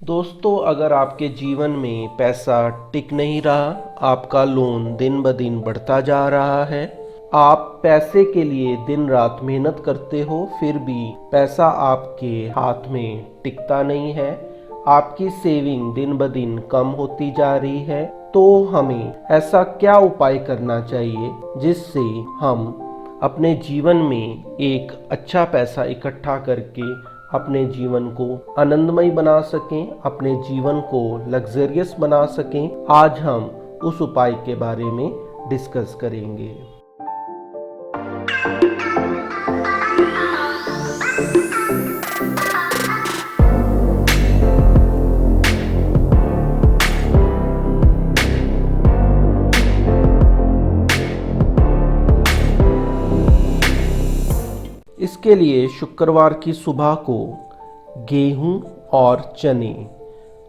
दोस्तों, अगर आपके जीवन में पैसा टिक नहीं रहा, आपका लोन दिन ब दिन बढ़ता जा रहा है, आप पैसे के लिए दिन रात मेहनत करते हो, फिर भी पैसा आपके हाथ में टिकता नहीं है, आपकी सेविंग दिन ब दिन कम होती जा रही है, तो हमें ऐसा क्या उपाय करना चाहिए जिससे हम अपने जीवन में एक अच्छा पैसा इकट्ठा करके अपने जीवन को आनंदमय बना सकें, अपने जीवन को लग्जरियस बना सकें। आज हम उस उपाय के बारे में डिस्कस करेंगे। इसके लिए शुक्रवार की सुबह को गेहूं और चने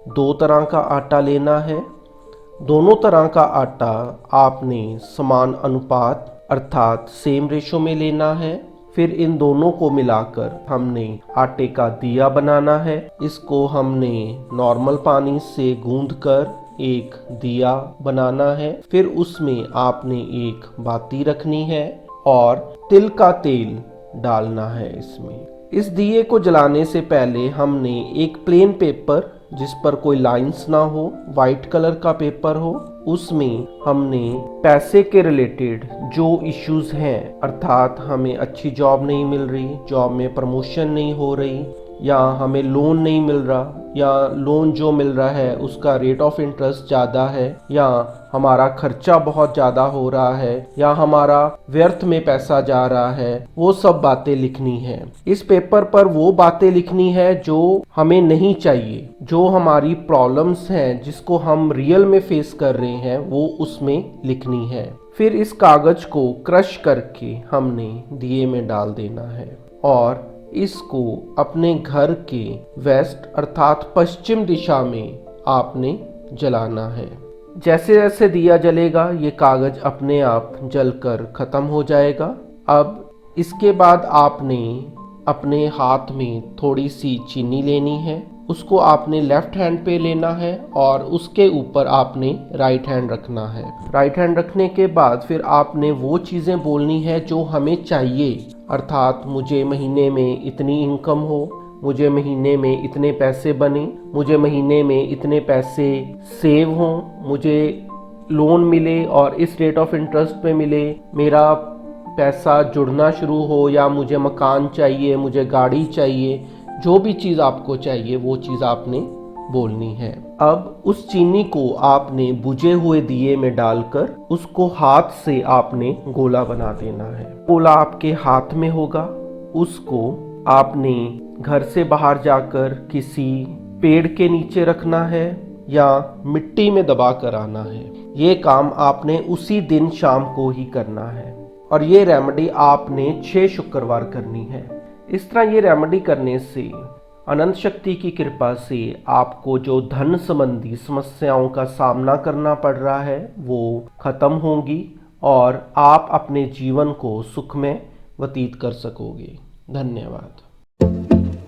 दो तरह का आटा लेना है। दोनों तरह का आटा आपने समान अनुपात अर्थात सेम रेशो में लेना है। फिर इन दोनों को मिलाकर हमने आटे का दिया बनाना है। इसको हमने नॉर्मल पानी से गूंथकर एक दिया बनाना है। फिर उसमें आपने एक बाती रखनी है और तिल का तेल डालना है इसमें। इस दिए को जलाने से पहले हमने एक प्लेन पेपर, जिस पर कोई लाइंस ना हो, वाइट कलर का पेपर हो, उसमें हमने पैसे के रिलेटेड जो इश्यूज हैं, अर्थात हमें अच्छी जॉब नहीं मिल रही, जॉब में प्रमोशन नहीं हो रही, या हमें लोन नहीं मिल रहा, या लोन जो मिल रहा है उसका रेट ऑफ इंटरेस्ट ज़्यादा है, या हमारा खर्चा बहुत ज़्यादा हो रहा है, या हमारा व्यर्थ में पैसा जा रहा है, वो सब बातें लिखनी है। इस पेपर पर वो बातें लिखनी है जो हमें नहीं चाहिए, जो हमारी प्रॉब्लम्स हैं, जिसको हम रियल में फेस कर रहे हैं, वो उसमें लिखनी है। फिर इस कागज को क्रश करके हमने दिए में डाल देना है और इसको अपने घर के वेस्ट अर्थात पश्चिम दिशा में आपने जलाना है। जैसे जैसे दिया जलेगा ये कागज अपने आप जलकर खत्म हो जाएगा। अब इसके बाद आपने अपने हाथ में थोड़ी सी चीनी लेनी है, उसको आपने लेफ्ट हैंड पे लेना है और उसके ऊपर आपने राइट हैंड रखना है। राइट हैंड रखने के बाद फिर आपने वो चीज़ें बोलनी है जो हमें चाहिए, अर्थात मुझे महीने में इतनी इनकम हो, मुझे महीने में इतने पैसे बने, मुझे महीने में इतने पैसे सेव हों, मुझे लोन मिले और इस रेट ऑफ इंटरेस्ट पे मिले, मेरा पैसा जुड़ना शुरू हो, या मुझे मकान चाहिए, मुझे गाड़ी चाहिए, जो भी चीज़ आपको चाहिए वो चीज़ आपने बोलनी है। अब उस चीनी को आपने बुझे हुए दिए में डालकर उसको हाथ से आपने गोला बना देना है। गोला आपके हाथ में होगा, उसको आपने घर से बाहर जाकर किसी पेड़ के नीचे रखना है या मिट्टी में दबा कर आना है। ये काम आपने उसी दिन शाम को ही करना है और ये रेमेडी आपने 6 शुक्रवार करनी है। इस तरह ये रेमेडी करने से अनंत शक्ति की कृपा से आपको जो धन संबंधी समस्याओं का सामना करना पड़ रहा है वो खत्म होंगी और आप अपने जीवन को सुख में व्यतीत कर सकोगे। धन्यवाद।